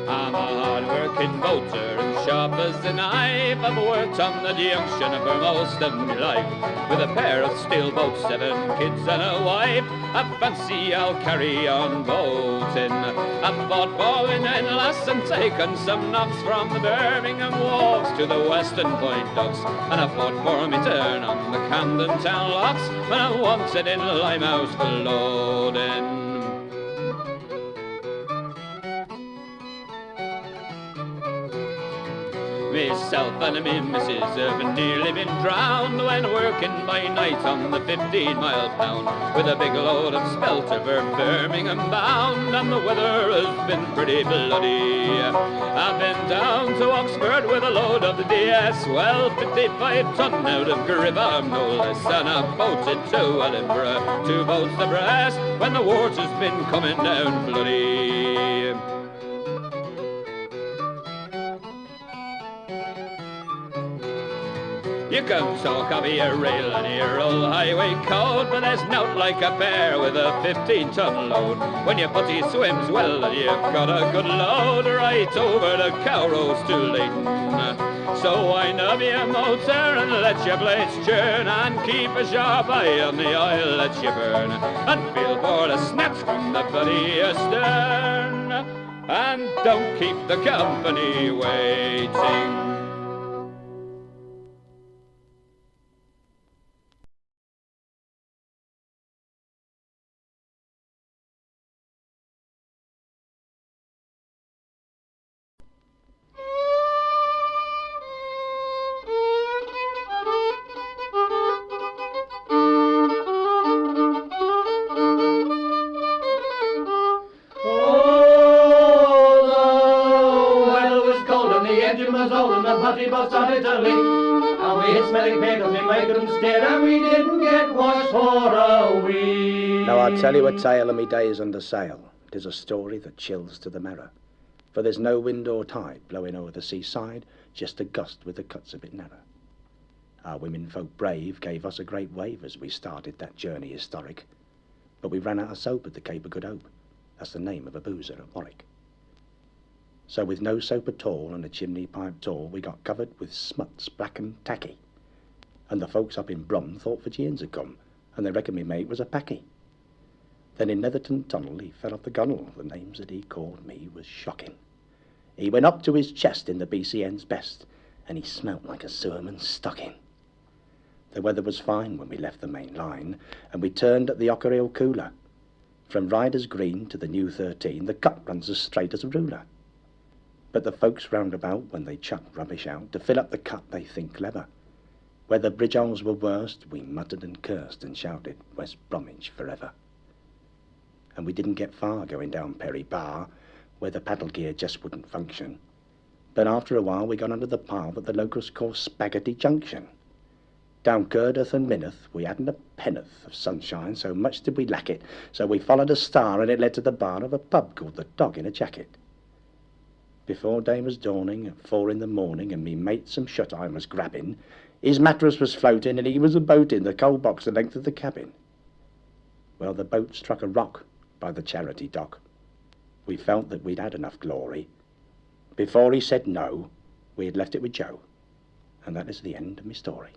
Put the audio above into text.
I'm a hard-working boater and sharp as a knife. I've worked on the junction for most of my life, with a pair of steel boats, 7 kids and a wife. I fancy I'll carry on boating. I've fought for windlass and taken some knocks from the Birmingham wharves to the Western Point docks, and I fought for me turn on the Camden Town locks when I wanted in Limehouse for loading. Myself and me missus have nearly been drowned when working by night on the 15-mile pound, with a big load of spelter for Birmingham bound, and the weather has been pretty bloody. I've been down to Oxford with a load of the DS, well, 55 ton out of Grivar, no less, and I boated to Edinburgh, 2 boats abreast, when the water's been coming down bloody. You can talk of your rail and your old highway code, but there's not like a bear with a 15-ton load. When your putty swims well and you've got a good load, right over the Cowrows to Leighton. So wind up your motor and let your blades churn, and keep a sharp eye on the oil that you burn, and feel for the snaps from the buddy astern, and don't keep the company waiting. Boat started to leak, and we hit smelling papers, we made them stare, and we didn't get washed for a week. Now I'll tell you a tale of me days under sail. It is a story that chills to the marrow, for there's no wind or tide blowing over the seaside, just a gust with the cuts a bit narrow. Our women folk brave gave us a great wave as we started that journey historic, but we ran out of soap at the Cape of Good Hope. That's the name of a boozer at Warwick. So with no soap at all and a chimney pipe tall, we got covered with smuts, black and tacky. And the folks up in Brum thought Fijians had come, and they reckoned me mate was a packy. Then in Netherton Tunnel he fell off the gunwale. The names that he called me was shocking. He went up to his chest in the BCN's best, and he smelt like a sewerman's stocking. The weather was fine when we left the main line, and we turned at the Ockerhill Cooler. From Riders Green to the New 13, the cut runs as straight as a ruler. But the folks round about, when they chuck rubbish out, to fill up the cut they think clever. Where the bridge holes were worst, we muttered and cursed and shouted, West Bromwich forever. And we didn't get far going down Perry Bar, where the paddle gear just wouldn't function. But after a while we got under the path that the locals call Spaghetti Junction. Down Girdeth and Minneth we hadn't a penn'orth of sunshine, so much did we lack it, so we followed a star and it led to the bar of a pub called the Dog in a Jacket. Before day was dawning, at 4 in the morning, and me mate some shut-eye was grabbing, his mattress was floating and he was a-boating the coal box the length of the cabin. Well, the boat struck a rock by the charity dock. We felt that we'd had enough glory. Before he said no, we had left it with Joe, and that is the end of my story.